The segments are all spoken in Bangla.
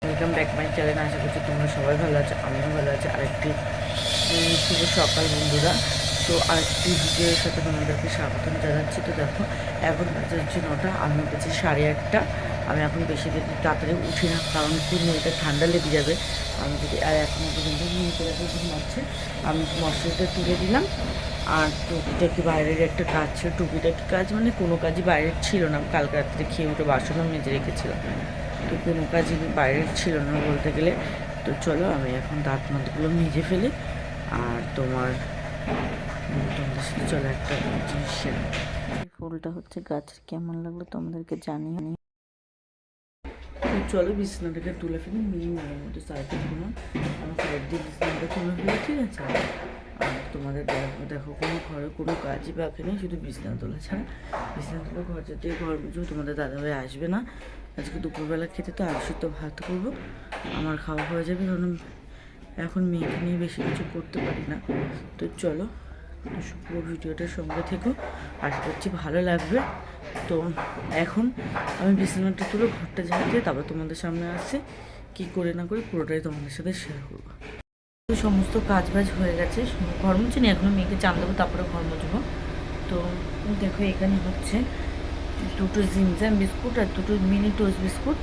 Welcome back my channel. আশা করছি তোমরা সবাই ভালো আছো, আমিও ভালো আছি। আরেকটি শুভ সকাল বন্ধুরা। তো আরেকটি ভিডিওর সাথে তোমাদেরকে স্বাগতম জানাচ্ছি। তো দেখো এখন বাজে হচ্ছে 9টা, আমি উঠেছি 8:30। আমি এখন বেশি বেশি তাড়াতাড়ি উঠি না, কারণ কি মেয়েটা ঠান্ডা লেগে যাবে। আমি যদি আর এখনও পর্যন্ত মেয়েটা ঘুমাচ্ছে, আমি মশারিটা তুলে দিলাম। আর টুপিটাকি বাইরের একটা কাজ ছিল, টুপিটাকি কাজ মানে কোনো কাজই বাইরের ছিল না। কালকে রাত্রে খেয়ে উঠে বাসনও মেজে রেখেছিলাম, তো কোনো কাজই বাইরের ছিল না বলতে গেলে। তো চলো আমি এখন দাঁত মাতগুলো মেজে ফেলি। আর তোমাদের সাথে চলো একটা জিনিস শেয়ার। এই ফুলটা হচ্ছে গাছের, কেমন লাগলো তোমাদেরকে জানিয়ে। তো চলো বিছানাটাকে তুলে ফেলি, মেয়ে মেয়ের মধ্যে সাইকেল ঘুমো। আমার সাইড দিয়ে বিছানাটা তুলে ফেলি, ঠিক আছে। আর তোমাদের দেখো কোনো ঘরে কোনো কাজই বাকি নেই, শুধু বিছানা তোলা ছাড়া। বিছানা তোলা ঘর যাতে ঘর বুঝো, তোমাদের দাদাভাই আসবে না আজকে দুপুরবেলা খেতে। তো আলু তো ভাত করবো, আমার খাওয়া হয়ে যাবে, কারণ এখন মেয়েকে নিয়ে বেশি কিছু করতে পারি না। তো চলো পুরো ভিডিওটার সঙ্গে থেকো, আশা করছি ভালো লাগবে। তো এখন আমি বিছানাটা তুলে ঘরটা ঝাড় দিয়ে তারপর তোমাদের সামনে আসছি, কী করে না করে পুরোটাই তোমাদের সাথে শেয়ার করবো। তো সমস্ত কাজ বাজ হয়ে গেছে, ঘর মুছে নি এখনও, মেয়েকে চান দেবো তারপরে ঘর মুছবো। তো দেখো এখানে হচ্ছে দুটো জিমজাম বিস্কুট আর দুটো মিনি টোস্ট বিস্কুট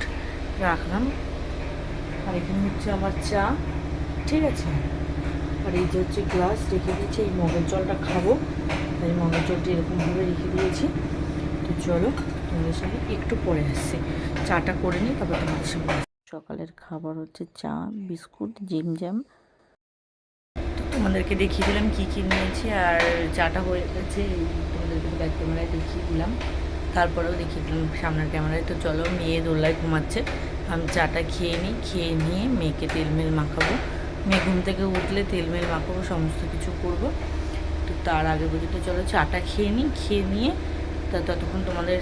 রাখলাম। আর এখানে হচ্ছে আমার চা, ঠিক আছে। আর এই যে হচ্ছে গ্লাস রেখে দিয়েছি, এই মগের জলটা খাবো, তাই মগের জলটা এরকমভাবে রেখে দিয়েছি। তো চলো তোমাদের সঙ্গে একটু পরে আসছি, চাটা করে নিই তারপর তোমাদের সঙ্গে। সকালের খাবার হচ্ছে চা, বিস্কুট, জিমজাম। তো তোমাদেরকে দেখিয়ে দিলাম কী কী নিয়েছি, আর চাটা হয়ে গেছে, তোমাদেরকে ব্যাক ক্যামেরায় দেখিয়ে দিলাম, তারপরেও দেখিয়ে দিলাম সামনের ক্যামেরায়। তো চলো মেয়ে দোল্লায় ঘুমাচ্ছে, আমি চাটা খেয়ে নিই, খেয়ে নিয়ে মেয়েকে তেলমেল মাখাবো। মেয়ে ঘুম থেকে উঠলে তেলমেল মাখাবো, সমস্ত কিছু করব। তো তার আগে পর্যন্ত চলো চাটা খেয়ে নিই, খেয়ে নিয়ে ততক্ষণ তোমাদের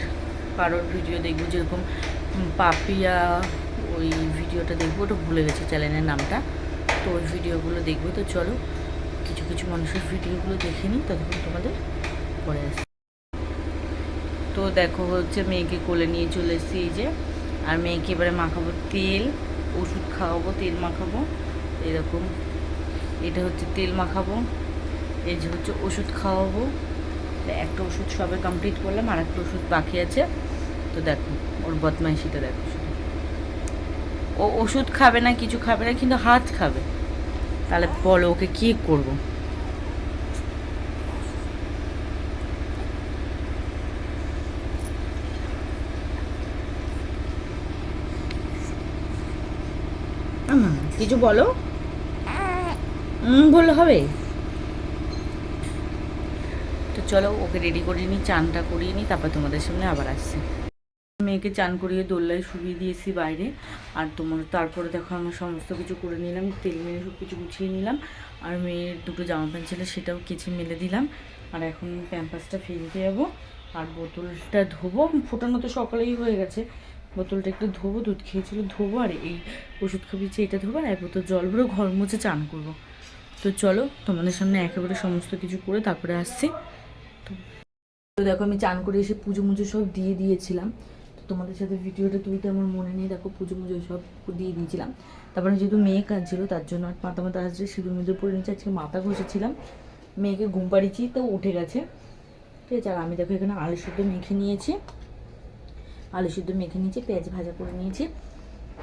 কারোর ভিডিও দেখবো, যেরকম পাপিয়া ওই ভিডিওটা দেখবো, ওটা ভুলে গেছি চ্যানেলের নামটা। তো ওই ভিডিওগুলো দেখবো। তো চলো কিছু কিছু মানুষের ভিডিওগুলো দেখে নিই, ততক্ষণ তোমাদের পরে আসি। তো দেখো হচ্ছে মেয়েকে কোলে নিয়ে চলে এসেছি এই যে, আর মেয়েকে এবারে মাখাবো তেল, ওষুধ খাওয়াবো, তেল মাখাবো এরকম। এটা হচ্ছে তেল মাখাবো, এই যে হচ্ছে ওষুধ খাওয়াবো। একটা ওষুধ সবে কমপ্লিট করলাম, আর একটা ওষুধ বাকি আছে। তো দেখো ওর বদমাইশিটা দেখো, ও ওষুধ খাবে না, কিছু খাবে না, কিন্তু হাত খাবে। তাহলে বলো ওকে কী করবো? কিছু বলো, বললে হবে। তো চলো ওকে রেডি করে নিই, চানটা করিয়ে নিই, তারপর তোমাদের সামনে আবার আসছি। মেয়েকে চান করিয়ে দোল্লায় শুকিয়ে দিয়েছি বাইরে। আর তারপরে দেখো আমার সমস্ত কিছু করে নিলাম, তেল মেরে সব কিছু গুছিয়ে নিলাম। আর মেয়ের দুটো জামা প্যান্ট ছিল, সেটাও কেচে মেলে দিলাম। আর এখন প্যাম্পাসটা ফেলতে যাবো, আর বোতলটা ধোবো। ফোটানো তো সকালেই হয়ে গেছে, বোতলটা একটু ধোবো, দুধ খেয়েছিল ধোবো, আর এই ওষুধ খাবিয়েছি এটা ধোবো, আর এক বোতল জল ভরে ঘর মুছে চান করবো। তো চলো তোমাদের সামনে একেবারে সমস্ত কিছু করে তারপরে আসছি। তো দেখো আমি চান করে এসে পুজো মুজো সব দিয়ে দিয়েছিলাম। তো তোমাদের সাথে ভিডিওটা তুলতে আমার মনে নেই, দেখো পুজো মুজো সব দিয়ে দিয়েছিলাম। তারপরে যেহেতু মেয়ে কাজ ছিল তার জন্য আর মাথা মাথা আসছে, সিঁদুর মিঁদুর পরে নিচ্ছে, আজকে মাথা ঘষেছিলাম। মেয়েকে ঘুম পাড়িয়েছি, তো উঠে গেছে, ঠিক আছে। আর আমি দেখো এখানে আলু সিদ্ধ মেখে নিয়েছি, পেঁয়াজ ভাজা করে নিয়েছি।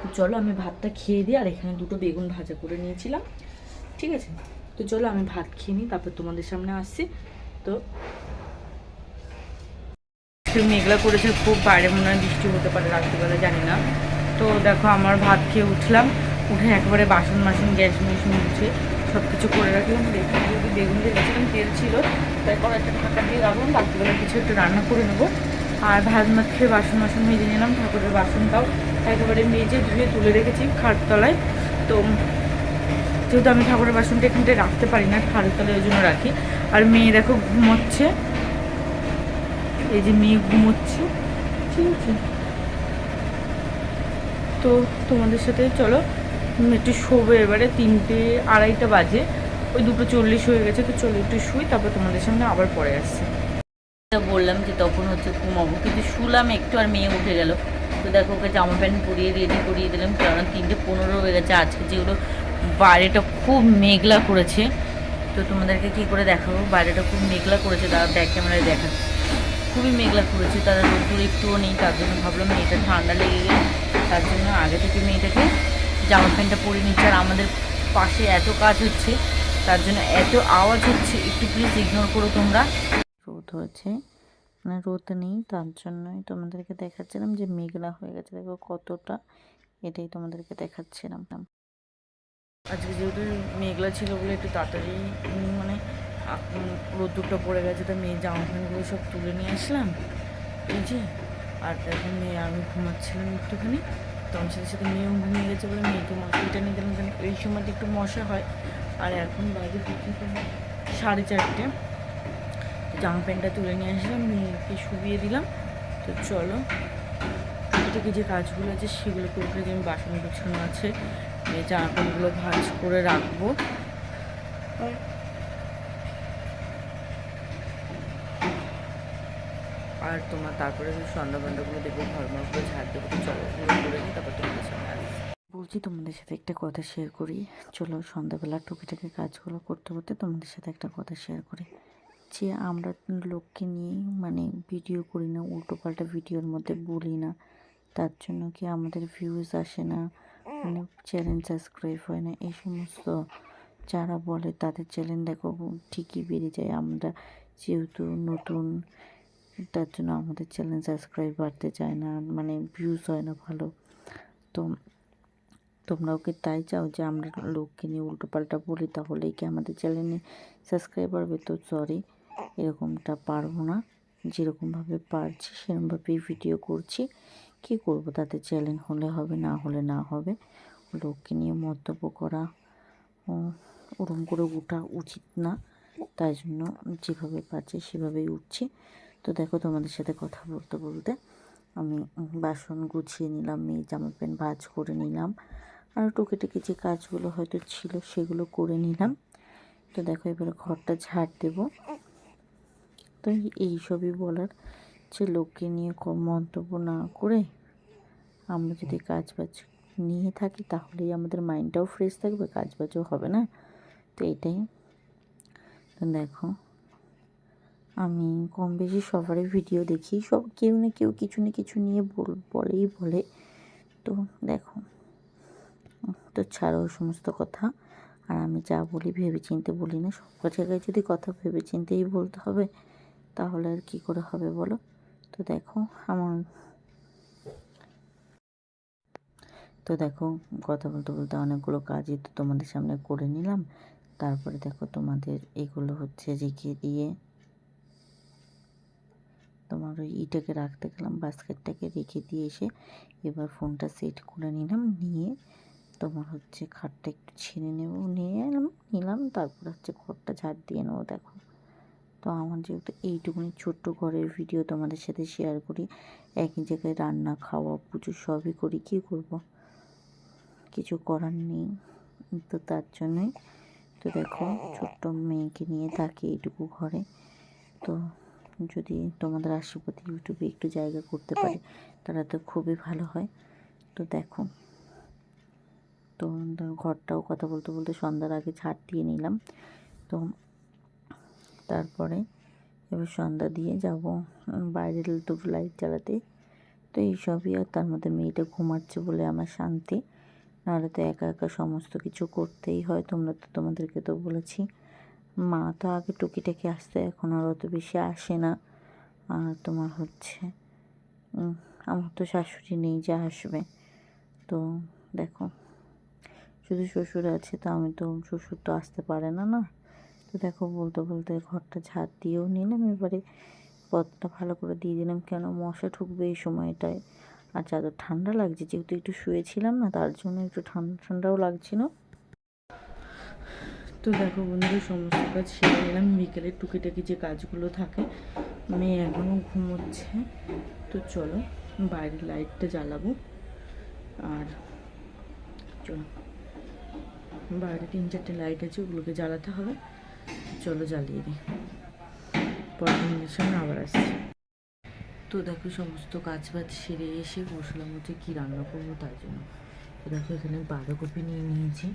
তো চলো আমি ভাতটা খেয়ে দিই। আর এখানে দুটো বেগুন ভাজা করে নিয়েছিলাম, ঠিক আছে। তো চলো আমি ভাত খেয়ে নিই, তারপর তোমাদের সামনে আসছি। তো মেঘলা করেছে খুব, বাইরে মনে হয় বৃষ্টি হতে পারে রাত্রিবেলা, জানি না। তো দেখো আমার ভাত খেয়ে উঠলাম, উঠে একেবারে বাসন গ্যাস মুছে সব কিছু করে রাখলাম। যদি বেগুন দিয়ে গেছিলাম, তেল ছিল, তাই কড়াইটা ঢাকা দিয়ে রাখলাম, রাত্রিবেলা কিছু একটু রান্না করে নেবো। আর ভাত খেয়ে বাসন মেজে নিলাম, ঠাকুরের বাসনটাও একেবারে মেজে ধুয়ে তুলে রেখেছি খাটতলায়। তো যেহেতু আমি ঠাকুরের বাসনটা এখানটায় রাখতে পারি না, খাটতলায় ওই জন্য রাখি। আর মেয়ে দেখো ঘুমোচ্ছে, এই যে মেয়ে ঘুমোচ্ছে, ঠিক আছে। তো তোমাদের সাথে চলো একটু শোবো এবারে, 3টে 2:30 বাজে, ওই 2:40 হয়ে গেছে। তো চলো একটু শুই, তারপর তোমাদের সামনে আবার পরে আসছে। বললাম যে তখন হচ্ছে ঘুমাবো, কিন্তু শুলাম একটু, আর মেয়ে উঠে গেল। তো দেখো ওকে জামা প্যান্ট পরিয়ে রেডি করিয়ে দিলাম, কারণ 3:15 হয়ে গেছে। আজকে যেগুলো বাইরেটা খুব মেঘলা করেছে, তো তোমাদেরকে কী করে দেখাবো, বাইরেটা খুব মেঘলা করেছে, তারা ব্যাক ক্যামেরায় দেখাচ্ছে খুবই মেঘলা করেছে, তারা রোদ্দুর একটুও নেই। তার জন্য ভাবলাম মেয়েটা ঠান্ডা লেগে গেলে, তার জন্য আগে থেকে মেয়েটাকে জামা প্যান্টটা পরিয়ে নিচ্ছে। আর আমাদের পাশে এত কাজ হচ্ছে, তার জন্য এত আওয়াজ হচ্ছে, একটু প্লিজ ইগনোর করো তোমরা। রোদ হয়েছে, মানে রোদ নেই, তার জন্যই তোমাদেরকে দেখাচ্ছিলাম যে মেঘলা হয়ে গেছে, দেখো কতটা, এটাই তোমাদেরকে দেখাচ্ছিলাম। আজকে যেহেতু মেঘলা ছিল বলে একটু তাড়াতাড়ি মানে রোদ্দুরটা পড়ে গেছে, তো মেয়ের জামা প্যান্টগুলো সব তুলে নিয়ে আসলাম এই যে। আর এখন মেয়ে আমি ঘুমাচ্ছিলাম একটুখানি, তখন সাথে সাথে মেয়েও ঘুমিয়ে গেছে বলে মেয়েকে মশারিটা নিয়ে দিলাম, কারণ এই সময়টা একটু মশা হয়। আর এখন বাজে 4:30, জামা প্যান্টটা তুলে নিয়ে আসলাম, মেয়েকে শুবিয়ে দিলাম। তো চলো টুকিটাকি যে কাজগুলো আছে সেগুলো করে যে আমি বাসন গোছানো আছে, মেয়ে জামা প্যান্টগুলো ভাঁজ করে রাখবো। আর তোমার তারপরে সন্ধ্যা বান্ধাগুলো দেখবো, ঘরমাগুলো ঝাড় দেবো। তো চলো করে নিই, তারপর তোমাদের সামনে আসবো। বলছি তোমাদের সাথে একটা কথা শেয়ার করি, চলো সন্ধ্যাবেলা টুকিটাকি কাজগুলো করতে করতে তোমাদের সাথে একটা কথা শেয়ার করি, যে আমরা লোককে নিয়েই মানে ভিডিও করি না, উল্টোপাল্টা ভিডিওর মধ্যে বলি না, তার জন্য কি আমাদের ভিউজ আসে না, মানে চ্যানেল সাবস্ক্রাইব হয় না। এই সমস্ত যারা বলে তাদের চ্যানেল দেখো ঠিকই বেড়ে যায়, আমরা যেহেতু নতুন, তার জন্য আমাদের চ্যানেল সাবস্ক্রাইব বাড়তে চায় না, মানে ভিউজ হয় না ভালো। তো তোমরাও কি তাই চাও যে আমরা লোককে নিয়ে উল্টোপাল্টা বলি, তাহলেই কি আমাদের চ্যানেলে সাবস্ক্রাইব বাড়বে? তো সরি, এরকমটা পারবো না, যেরকমভাবে পারছি সেরকমভাবেই ভিডিও করছি। কি করব, তাতে চ্যানেল হলে হবে, না হলে না হবে। লোককে নিয়ে মন্তব্য করা ওরম করে ওঠা উচিত না, তাই জন্য যেভাবে পারছি সেভাবেই উঠছি। তো দেখো তোমাদের সাথে কথা বলতে বলতে আমি বাসন গুছিয়ে নিলাম, মেয়ে জামা প্যান্ট ভাঁজ করে নিলাম, আর টুকিটাকি যে কাজগুলো হয়তো ছিল সেগুলো করে নিলাম। তো দেখো এবারে ঘরটা ঝাড় দেবো। তো এইসবই বলার, যে লোককে নিয়ে মন্তব্য না করে আমরা যদি কাজ বাজ নিয়ে থাকি তাহলেই আমাদের মাইন্ডটাও ফ্রেশ থাকবে, কাজ বাজও হবে না। তো এটাই। তো দেখো আমি কম বেশি সবারই ভিডিও দেখি, সব কেউ না কেউ কিছু না কিছু নিয়ে বলে। তো দেখো, তো ছাড়ো ওই সমস্ত কথা। আর আমি যা বলি ভেবে চিনতে বলি না, সব জায়গায় যদি কথা ভেবে চিনতেই বলতে হবে তাহলে আর কি করে হবে বলো। তো দেখো কথা বলতে বলতে অনেকগুলো কাজই তো তোমাদের সামনে করে নিলাম। তারপরে দেখো তোমাদের এগুলো হচ্ছে রেখে দিয়ে তোমার ওই ইটাকে রাখতে গেলাম, বাস্কেটটাকে রেখে দিয়ে এসে এবার ফোনটা সেট করে নিয়ে তোমার হচ্ছে খাটটা একটু ছিঁড়ে নিলাম, তারপর হচ্ছে ঘরটা ঝাড় দিয়ে নেবো। দেখো তো আমার যেহেতু এইটুকুনি ছোট্ট ঘরের ভিডিও তোমাদের সাথে শেয়ার করি, একই জায়গায় রান্না খাওয়া পুজো সবই করি, কী করব, কিছু করার নেই। তো তার জন্যই তো দেখো ছোট্ট মেয়েকে নিয়ে থাকি এইটুকু ঘরে। তো যদি তোমাদের আশীর্বাদে ইউটিউবে একটু জায়গা করতে পারে তারা তো খুবই ভালো হয়। তো দেখো তো ঘরটাও কথা বলতে বলতে সন্ধ্যার আগে ঝাড় দিয়ে নিলাম। তো তারপরে এবার সন্ধ্যা দিয়ে যাব বাইরের দুটো লাইট জ্বালাতে। তো এইসবই, আর তার মধ্যে মেয়েটা ঘুমাচ্ছে বলে আমার শান্তি, নাহলে তো একা একা সমস্ত কিছু করতেই হয়। তোমাদেরকে তো বলেছি, মা তো আগে টুকিটাকি আসতে, এখন আর অত বেশি আসে না। আর তোমার হচ্ছে আমার তো শাশুড়ি নেই যে আসবে। তো দেখো শুধু শ্বশুর আছে, তো আমি তো শ্বশুর তো আসতে পারে না। তো দেখো বলতে বলতে ঘরটা ঝাড় দিয়েও নিলাম, এবারে পথটা ভালো করে দিয়ে দিলাম, কেন মশা ঢুকবে এই সময়টায়। আর চাদর ঠান্ডা লাগছে, যেহেতু একটু শুয়েছিলাম না, তার জন্য একটু ঠান্ডাও লাগছিল। তো দেখো বন্ধুরা সমস্ত কাজ সেরে নিলাম, বিকেলের টুকিটাকি যে কাজগুলো থাকে, মেয়ে এখনও ঘুমোচ্ছে। তো চলো বাইরের লাইটটা জ্বালাবো, আর চলো বাইরে 3-4টে লাইট আছে, ওগুলোকে জ্বালাতে হবে। চলো জ্বালিয়ে দিই, পরে তোমাদের সামনে আবার আসছি। তো দেখো সমস্ত কাজ বাজ সেরে এসে বসলাম হচ্ছে কী রান্না করবো তার জন্য। তো দেখো এখানে বাঁধাকপি নিয়ে নিয়েছি,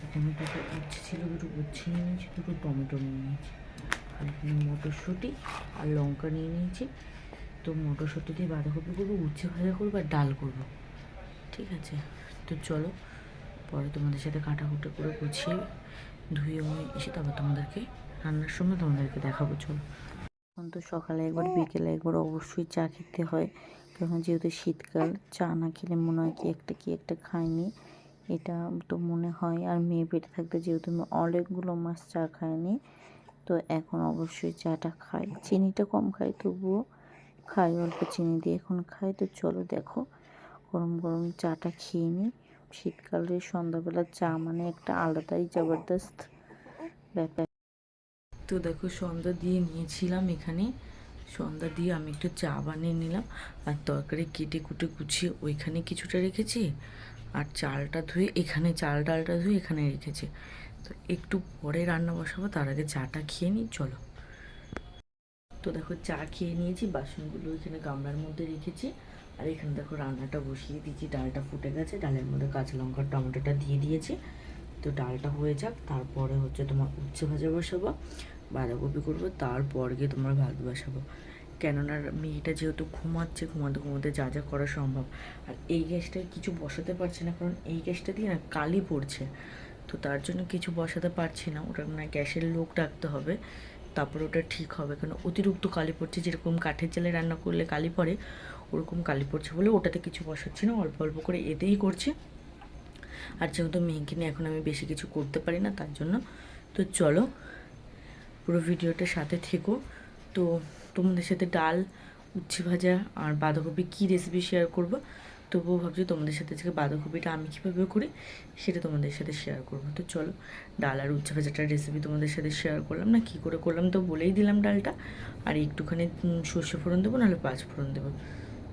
এখানে দুটো উচ্ছে ছিল, দুটো উচ্ছে নিয়ে নিয়েছি, দুটো টমেটো নিয়ে নিয়েছি, আর এখানে মটরশুঁটি আর লঙ্কা নিয়ে নিয়েছি। তো মটরশুঁটি দিয়ে বাঁধাকপি করবো, উচ্ছে ভাজা করবো আর ডাল করবো, ঠিক আছে। তো চলো পরে তোমাদের সাথে কাটাকুটি করে গুছিয়ে ধুয়ে মুয়ে এসে তারপর তোমাদেরকে রান্নার সময় তোমাদেরকে দেখাবো। চলো। এখন তো সকালে একবার বিকেলে একবার অবশ্যই চা খেতে হয়, কারণ যেহেতু শীতকাল চা না খেলে মনে হয় কি একটা খাইনি, এটা তো মনে হয়। আর মেয়ে পেটে থাকতে যেহেতু আমি অনেকগুলো মাস চা খাইনি, তো এখন অবশ্যই চাটা খাই। চিনিটা কম খাই, তবুও খাই অল্প চিনি দিয়ে এখন খাই। তো চলো দেখো গরম গরম চাটা খেয়ে নিই। শীতকালে সন্ধ্যাবেলা চা মানে একটা আলাদাই জবরদস্ত ব্যাপার। তো দেখো সন্ধ্যা দিয়ে নিয়েছিলাম, এখানে সন্ধ্যা দিয়ে আমি একটু চা বানিয়ে নিলাম, আর তরকারি কেটে কুটে গুছিয়ে ওইখানে কিছুটা রেখেছি, আর চালটা ধুয়ে এখানে, চাল ডালটা ধুয়ে এখানে রেখেছি। তো একটু পরে রান্না বসাবো, তার আগে চাটা খেয়ে নিই। চলো। তো দেখো চা খেয়ে নিয়েছি, বাসনগুলো এখানে গামলার মধ্যে রেখেছি, আর এখানে দেখো রান্নাটা বসিয়ে দিয়েছি, ডালটা ফুটে গেছে, ডালের মধ্যে কাঁচা লঙ্কা টমেটোটা দিয়ে দিয়েছি। তো ডালটা হয়ে যাক, তারপরে হচ্ছে তোমার উচ্ছে ভাজা বসাবো, বাঁধাকপি করবো, তারপর গিয়ে তোমার ভাত বসাবো। কেননা মেয়েটা যেহেতু ঘুমাচ্ছে, ঘুমাতে ঘুমাতে যা যা করা সম্ভব। আর এই গ্যাসটায় কিছু বসাতে পারছি না, কারণ এই গ্যাসটা দিয়ে না কালি পড়ছে, তো তার জন্য কিছু বসাতে পারছি না। ওটা মানে গ্যাসের লোক ডাকতে হবে, তারপরে ওটা ঠিক হবে। কারণ অতিরিক্ত কালি পড়ছে, যেরকম কাঠের জালে রান্না করলে কালি পড়ে, ওরকম কালি পড়ছে বলে ওটাতে কিছু বসাচ্ছি না, অল্প অল্প করে এতেই করছি। আর যেহেতু মেয়েকে নিয়ে এখন আমি বেশি কিছু করতে পারি না, তার জন্য। তো চলো পুরো ভিডিওটার সাথে থেকো। তো তোমাদের সাথে ডাল, উচ্ছে ভাজা আর বাঁধাকপি কী রেসিপি শেয়ার করবো, তবুও ভাবছি তোমাদের সাথে আজকে বাঁধাকপিটা আমি কীভাবে করি সেটা তোমাদের সাথে শেয়ার করবো। তো চলো, ডাল আর উচ্ছে ভাজাটার রেসিপি তোমাদের সাথে শেয়ার করলাম না, কী করে করলাম তো বলেই দিলাম। ডালটা আর একটুখানি সর্ষে ফোড়ন দেবো, নাহলে পাঁচ ফোড়ন দেবো।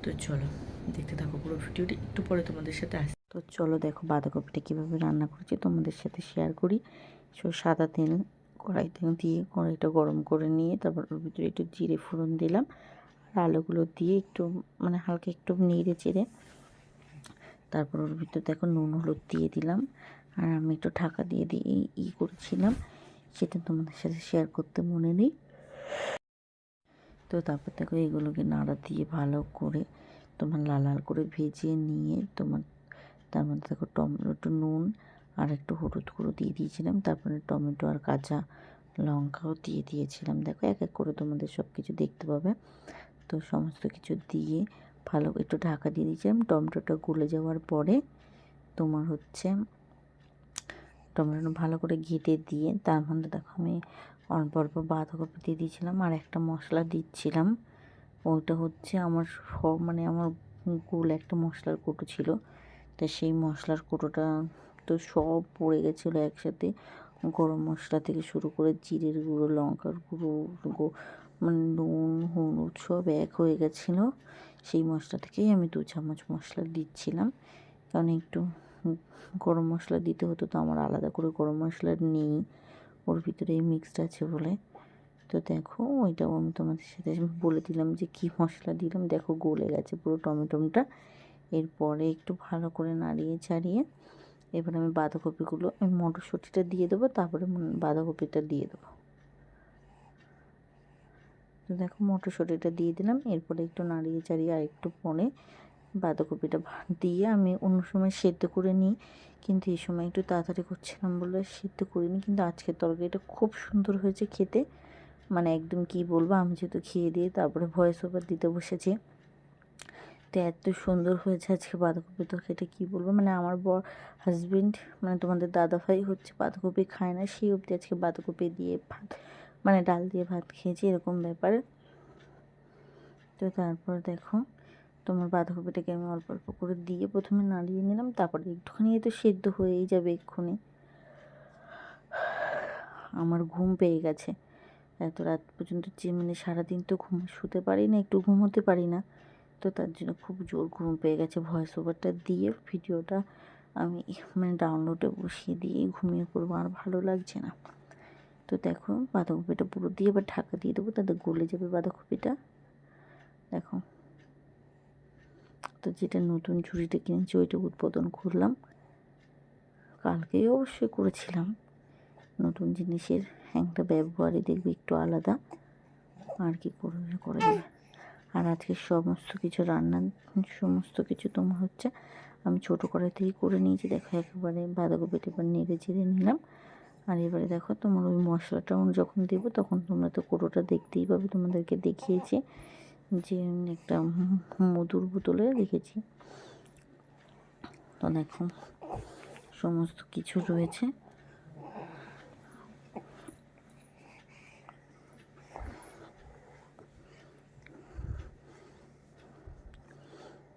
তো চলো দেখতে থাকো পুরো ভিডিওটি, একটু পরে তোমাদের সাথে আসি। তো চলো দেখো বাঁধাকপিটা কীভাবে রান্না করছি তোমাদের সাথে শেয়ার করি। সাদা তেল কড়াইতে দিয়ে কড়াইটা গরম করে নিয়ে তারপর ওর ভিতরে একটু জিরে ফোড়ন দিলাম, আর আলুগুলো দিয়ে একটু মানে হালকা একটু নেড়ে চেড়ে তারপর ওর ভিতরে দেখো নুন হলুদ দিয়ে দিলাম। আর আমি একটু ঢাকা দিয়ে করেছিলাম, সেটা তোমাদের সাথে শেয়ার করতে মনে নেই। তো তারপর দেখো এগুলোকে নাড়া দিয়ে ভালো করে তোমার লাল লাল করে ভেজে নিয়ে তোমার তার মধ্যে দেখো টমেটো, নুন আর একটু হলুদ গুঁড়ো দিয়ে দিয়েছিলাম, তারপরে টমেটো আর কাঁচা লঙ্কাও দিয়ে দিয়েছিলাম। দেখো এক এক করে তোমাদের সব কিছু দেখতে পাবে। তো সমস্ত কিছু দিয়ে ভালো একটু ঢাকা দিয়ে দিয়েছিলাম। টমেটোটা গলে যাওয়ার পরে তোমার হচ্ছে টমেটো ভালো করে ঘেটে দিয়ে তার মধ্যে দেখো আমি অল্প অল্প বাঁধাকপি দিয়ে দিয়েছিলাম, আর একটা মশলা দিচ্ছিলাম। ওইটা হচ্ছে আমার মানে আমার গোল একটা মশলার কৌটো ছিল, তা সেই মশলার কৌটোটা তো সব পড়ে গেছিলো একসাথে। গরম মশলা থেকে শুরু করে জিরের গুঁড়ো, লঙ্কার গুঁড়ো, মানে নুন হলুদ সব এক হয়ে গেছিলো। সেই মশলা থেকেই আমি 2 চামচ মশলা দিচ্ছিলাম, কারণ একটু গরম মশলা দিতে হতো, তো আমার আলাদা করে গরম মশলা নেই, ওর ভিতরে মিক্সড আছে বলে। তো দেখো ওইটাও আমি তোমাদের সাথে বলে দিলাম যে কী মশলা দিলাম। দেখো গলে গেছে পুরো টমেটোটা। এরপরে একটু ভালো করে নাড়িয়ে চাড়িয়ে এবার আমি বাঁধাকপিগুলো আমি মটরশুঁটিটা দিয়ে দেবো, তারপরে বাঁধাকপিটা দিয়ে দেবো। তো দেখো মটরশুঁটিটা দিয়ে দিলাম, এরপরে একটু নাড়িয়ে চাড়িয়ে আর একটু পরে বাঁধাকপিটা দিয়ে আমি অন্য সময় সেদ্ধ করে নিই, কিন্তু এই সময় একটু তাড়াতাড়ি করছিলাম বলে সেদ্ধ করিনি। কিন্তু আজকের তরকারিটা খুব সুন্দর হয়েছে খেতে, মানে একদম কি বলবো, আমি যেহেতু খেয়ে দিয়ে তারপরে ভয়েস ওভার দিতে বসেছি, তো এত সুন্দর হয়েছে আজকে বাঁধাকপি তরকারিটা কী বলবো। মানে আমার হাজবেন্ড মানে তোমাদের দাদাভাই হচ্ছে বাঁধাকপি খায় না, সেই অবধি আজকে বাঁধাকপি দিয়ে ভাত মানে ডাল দিয়ে ভাত খেয়েছি, এরকম ব্যাপার। তো তারপর দেখো তোমার বাঁধাকপিটাকে আমি অল্প অল্প করে দিয়ে প্রথমে নাড়িয়ে নিলাম, তারপরে একটুখানি তো সেদ্ধ হয়েই যাবে এক্ষুনি। আমার ঘুম পেয়ে গেছে এত রাত পর্যন্ত, মানে সারাদিন তো শুতে পারি না, একটু ঘুমোতে পারি না, তো তার জন্য খুব জোর ঘুম পেয়ে গেছে। ভয়েস ওভারটা দিয়ে ভিডিওটা আমি মানে ডাউনলোডে বসিয়ে দিয়ে ঘুমিয়ে পড়বো, আর ভালো লাগছে না। তো দেখো বাঁধাকপিটা পুরো দিয়ে এবার ঢাকা দিয়ে দেবো, তাতে গলে যাবে বাঁধাকপিটা। দেখো, তো যেটা নতুন ঝুড়িটা কিনেছি ওইটা উদ্বোধন করলাম। কালকেই অবশ্যই করেছিলাম। নতুন জিনিসের একটা ব্যবহারই দেখবে একটু আলাদা, আর কি করে দেবে। আর আজকে সমস্ত কিছু রান্নার সমস্ত কিছু তোমার হচ্ছে আমি ছোটো কড়াই থেকেই করে নিয়েছি। দেখো একেবারে বাঁধাকপিটা এবার নেড়ে চেড়ে নিলাম। আর এবারে দেখো তোমার ওই মশলাটা যখন দেবো তখন তোমরা তো কোটোটা দেখতেই পাবে, তোমাদেরকে দেখিয়েছি যে একটা মধুর বোতলে রেখেছি। তো দেখো সমস্ত কিছু রয়েছে।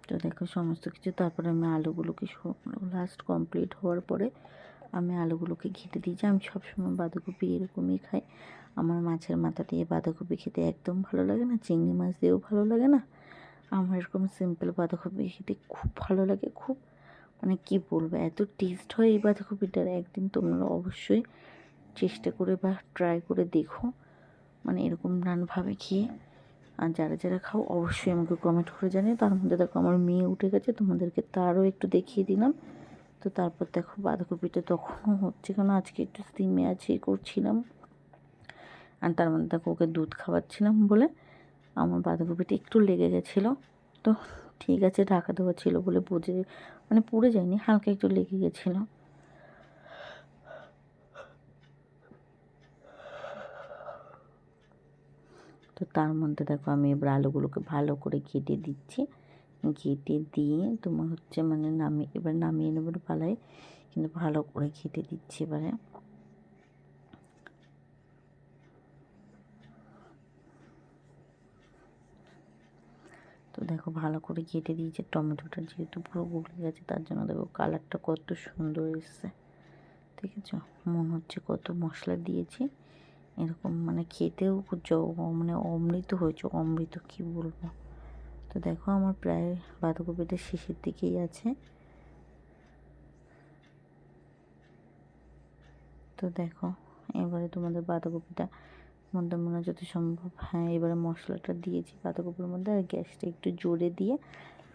তো দেখো সমস্ত কিছু, তারপরে আমি আলুগুলোকে লাস্ট কমপ্লিট হওয়ার পরে আমি আলুগুলোকে ঘেঁটে দিয়েছি। আমি সবসময় বাঁধাকপি এরকমই খাই। আমার মাছের মাথা দিয়ে বাঁধাকপি খেতে একদম ভালো লাগে না, চিংড়ি মাছ দিয়েও ভালো লাগে না। আমার এরকম সিম্পল বাঁধাকপি খেতে খুব ভালো লাগে, খুব মানে কী বলবো, এত টেস্ট হয় এই বাঁধাকপিটার। একদিন তোমরা অবশ্যই চেষ্টা করে বা ট্রাই করে দেখো, মানে এরকম রানভাবে খেয়ে। আর যারা যারা খাও অবশ্যই আমাকে কমেন্ট করে জানিও। তার মধ্যে দেখো আমার মেয়ে উঠে গেছে, তোমাদেরকে তারও একটু দেখিয়ে দিলাম। তো তারপর দেখো বাঁধাকপিটা তখনও হচ্ছে, কেন আজকে একটু সিমে আছে করছিলাম। আর তার মধ্যে দেখো ওকে দুধ খাওয়াচ্ছিলাম বলে আমার বাঁধাকপিটা একটু লেগে গেছিলো। তো ঠিক আছে, ঢাকা দেওয়া ছিল বলে মানে পুড়ে যায়নি, হালকা একটু লেগে গেছিলো। তো তার মধ্যে দেখো আমি এবার আলুগুলোকে ভালো করে কেটে দিচ্ছি। ঘেটে দিয়ে তোমার হচ্ছে মানে এবার নামিয়ে নেবার পালায়, কিন্তু ভালো করে ঘেটে দিচ্ছি এবারে। তো দেখো ভালো করে কেটে দিয়েছে। টমেটোটা যেহেতু পুরো গলে গেছে তার জন্য দেখো কালারটা কত সুন্দর এসছে, ঠিক আছে? মনে হচ্ছে কত মশলা দিয়েছি, এরকম মানে খেতেও মানে অমৃত হয়েছে, অমৃত কী বলবো। তো দেখো আমার প্রায় বাঁধাকপিটা শেষের দিকেই আছে। তো দেখো এবারে তোমাদের বাঁধাকপিটা মধ্যে মনে যত সম্ভব, হ্যাঁ এবারে মশলাটা দিয়েছি বাঁধাকপির মধ্যে, আর গ্যাসটা একটু জোরে দিয়ে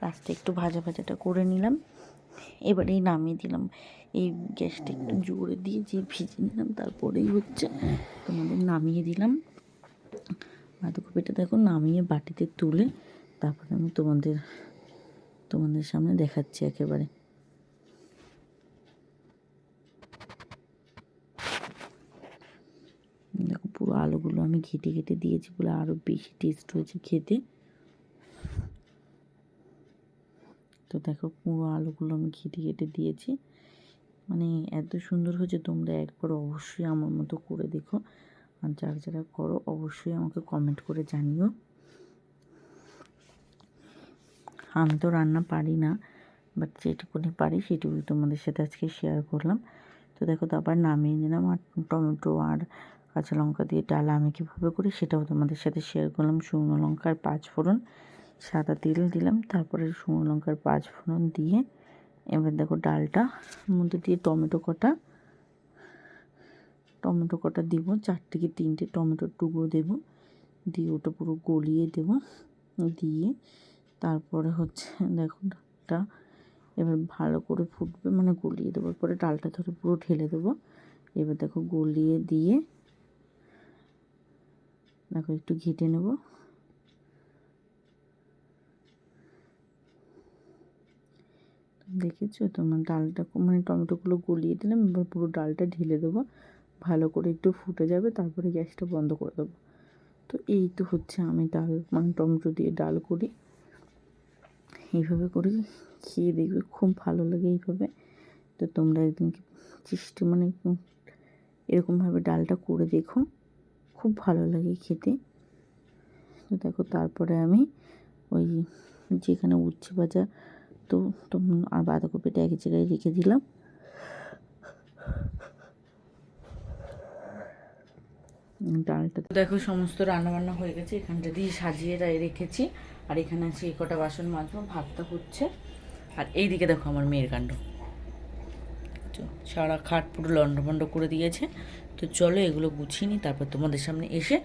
লাস্টে একটু ভাজাটা করে নিলাম। এবারেই নামিয়ে দিলাম। এই গ্যাসটা একটু জোরে দিয়ে যে ভিজে নিলাম, তারপরেই হচ্ছে তোমাদের নামিয়ে দিলাম। বাঁধাকপিটা দেখো নামিয়ে বাটিতে তুলে তারপরে আমি তোমাদের সামনে দেখাচ্ছি একেবারে। দেখো পুরো আলুগুলো আমি ঘেটে ঘেটে দিয়েছি বলে আরও বেশি টেস্ট হয়েছে খেতে। তো দেখো পুরো আলুগুলো আমি ঘেটে ঘেটে দিয়েছি, মানে এত সুন্দর হয়েছে। তোমরা একবার অবশ্যই আমার মতো করে দেখো, আর যারা যারা করো অবশ্যই আমাকে কমেন্ট করে জানিও। আমি তো রান্না পারি না, বাট যেটুকুনি পারি সেটুকুই তোমাদের সাথে আজকে শেয়ার করলাম। তো দেখো তারপর নামিয়ে নিলাম। আর টমেটো আর কাঁচা লঙ্কা দিয়ে ডাল আমি কীভাবে করি সেটাও তোমাদের সাথে শেয়ার করলাম। শুকনো লঙ্কার 5 ফোড়ন, সাদা তেল দিলাম, তারপরে শুকনো লঙ্কার 5 ফোড়ন দিয়ে এবার দেখো ডালটা মধ্যে দিয়ে টমেটো কটা দিব, 4 থেকে 3টে টমেটোর টুকরো দেবো, দিয়ে ওটা পুরো গলিয়ে দেবো। দিয়ে তারপরে হচ্ছে দেখো ডালটা এবার ভালো করে ফুটবে, মানে গলিয়ে দেওয়ার পরে ডালটা ধরে পুরো ঢেলে দেবো। এবার দেখো গলিয়ে দিয়ে দেখো একটু ঘেটে নেব। দেখেছো তোমার ডালটা, মানে টমেটোগুলো গলিয়ে দিলাম, এবার পুরো ডালটা ঢেলে দেবো, ভালো করে একটু ফুটে যাবে, তারপরে গ্যাসটা বন্ধ করে দেবো। তো এই তো হচ্ছে আমি ডাল মানে টমেটো দিয়ে ডাল করি, এইভাবে করে খেয়ে দেখবে খুব ভালো লাগে এইভাবে। তো তোমরা একদিন চেষ্টা মানে এরকমভাবে ডালটা করে দেখো, খুব ভালো লাগে খেতে। তো দেখো তারপরে আমি ওই যেখানে উচ্ছে ভাজা তো আর বাঁধাকপিটা এক জায়গায় রেখে দিলাম। ডালটা দেখো সমস্ত রান্নাবান্না হয়ে গেছে, এখানটা দিয়ে সাজিয়ে রেখেছি। আর এখানে আছে এই কটা বাসন মাজবো, ভাতটা হচ্ছে। আর এইদিকে দেখো আমার মেয়ের কাণ্ড, সারা খাট পুরো লন্ডভন্ড করে দিয়েছে। তো চলো এগুলো গুছিয়ে নিই, তারপর তোমাদের সামনে এসে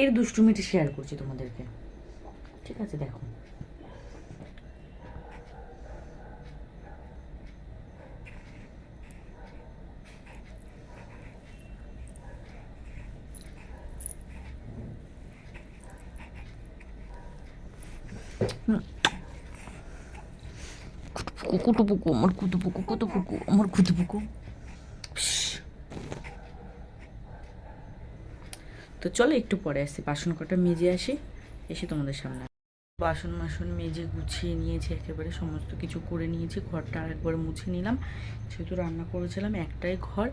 এর দুষ্টুমিটি শেয়ার করছি তোমাদেরকে। ঠিক আছে, দেখো। কুটুপুকু আমার কুতুপুকু, কুতুপুকু আমার কুতুপুকু। তো চলো একটু পরে আসি, বাসন কটা মেজে আসি, এসে তোমাদের সামনে। বাসন মাসন মেজে গুছিয়ে নিয়েছি, একেবারে সমস্ত কিছু করে নিয়েছি। ঘরটা আরেকবার মুছে নিলাম, যেহেতু রান্না করেছিলাম একটাই ঘর,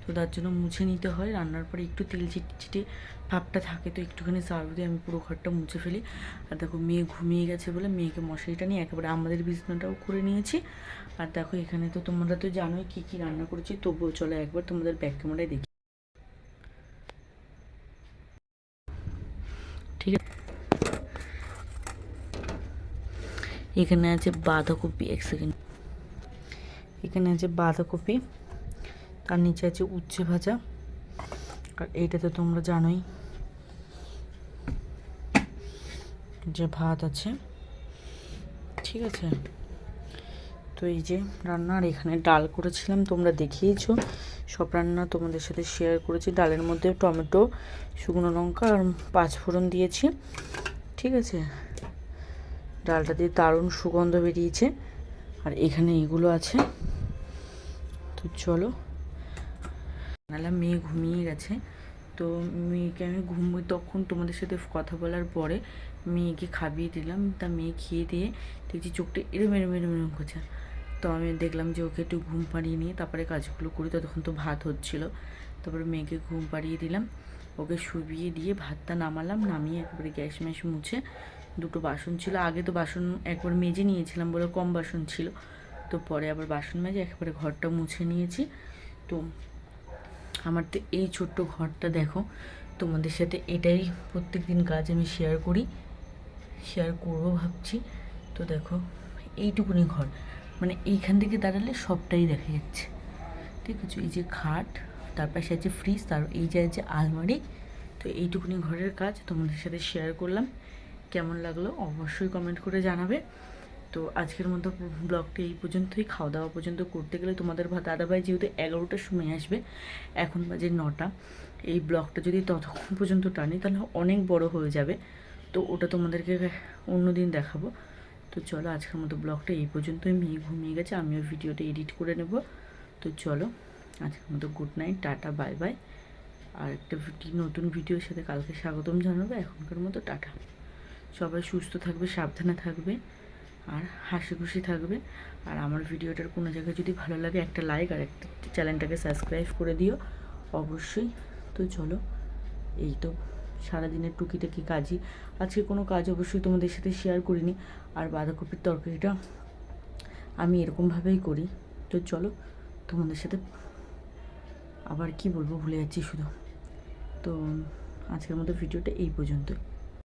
তো তার জন্য মুছে নিতে হয়। রান্নার পরে একটু তেল চিটচিটে ভাবটা থাকে, তো একটুখানি সার্ফ দিয়ে আমি পুরো ঘরটা মুছে ফেলি। আর দেখো মেয়ে ঘুমিয়ে গেছে বলে মেয়েকে মশারিটা নিয়ে একেবারে আমাদের বিছানাটাও করে নিয়েছি। আর দেখো এখানে তো তোমরা তো জানোই কী কী রান্না করেছি, তবুও চলো একবার তোমাদের ব্যাক ক্যামেরায় দেখি। ঠিক আছে, এখানে আছে বাঁধাকপি, এক সেকেন্ড, এখানে আছে বাঁধাকপি, তার নিচে আছে উচ্ছে ভাজা, আর এইটা তো তোমরা জানোই যে ভাত আছে। ঠিক আছে, তো এই যে রান্না। আর এখানে ডাল করেছিলাম, তোমরা দেখিয়েছো সব রান্না তোমাদের সাথে শেয়ার করেছি। ডালের মধ্যে টমেটো, শুকনো লঙ্কা আর পাঁচফোড়ন দিয়েছি। ঠিক আছে, ডালটা দিয়ে দারুণ সুগন্ধ বেরিয়েছে। আর এখানে এগুলো আছে, তো চলো। নাহলে মেয়ে ঘুমিয়ে গেছে, তো মেয়েকে আমি তখন তোমাদের সাথে কথা বলার পরে মেয়েকে খাইয়ে দিলাম। তা মেয়ে খেয়ে দিয়ে দেখছি চোখটা এরম এরম এরম এরম করছে। তো আমি দেখলাম যে ওকে একটু ঘুম পাড়িয়ে নিয়ে তারপরে কাজগুলো করি। তখন তো ভাত হচ্ছিলো, তারপরে মেয়েকে ঘুম পাড়িয়ে দিলাম, ওকে শুবিয়ে দিয়ে ভাতটা নামালাম। নামিয়ে একবারে গ্যাস ম্যাস মুছে, দুটো বাসন ছিল, আগে তো বাসন একবার মেজে নিয়েছিলাম বলে কম বাসন ছিল, তো পরে আবার বাসন মেজে একেবারে ঘরটা মুছে নিয়েছি। তো আমার তো এই ছোট্ট ঘরটা দেখো, তোমাদের সাথে এটাই প্রত্যেক দিন কাজ আমি শেয়ার করবো ভাবছি। তো দেখো এইটুকুনি ঘর, মানে এইখান থেকে দাঁড়ালে সবটাই দেখা যাচ্ছে। ঠিক আছে, এই যে খাট, তার পাশে আছে ফ্রিজ, তার এই যে আছে আলমারি। তো এইটুকুনি ঘরের কাজ তোমাদের সাথে শেয়ার করলাম। কেমন লাগলো অবশ্যই কমেন্ট করে জানাবে। তো আজকের মতো ব্লগটা এই পর্যন্তই। খাওয়া দাওয়া পর্যন্ত করতে গেলে তোমাদের দাদাভাই যেহেতু 11টার সময় আসবে, এখন বাজে 9টা, এই ব্লগটা যদি ততক্ষণ পর্যন্ত টানি তাহলে অনেক বড় হয়ে যাবে, তো ওটা তোমাদেরকে অন্য দিন দেখাবো। তো চলো আজকের মতো ব্লগটা এই পর্যন্তই। মেয়ে ঘুমিয়ে গেছে, আমিও ভিডিওটা এডিট করে নেব। তো চলো আজকের মতো good night, tata, bye bye. আর একটা নতুন ভিডিওর সাথে কালকে স্বাগতম জানাবো। এখনকার মতো টাটা। সবাই সুস্থ থাকবে, সাবধানে থাকবে, আর হাসি খুশি থাকবে। আর আমার ভিডিওটার কোনো জায়গায় যদি ভালো লাগে একটা লাইক আর একটা চ্যানেলটাকে সাবস্ক্রাইব করে দিও অবশ্যই। তো চলো, এই তো সারাদিনের টুকিটাকি কাজই। আজকে কোনো কাজ অবশ্যই তোমাদের সাথে শেয়ার করিনি। আর বাঁধাকপির তরকারিটা আমি এরকমভাবেই করি। তো চলো তোমাদের সাথে আবার কি বলবো ভুলে যাচ্ছি শুধু। তো আজকের মতো ভিডিওটা এই পর্যন্তই।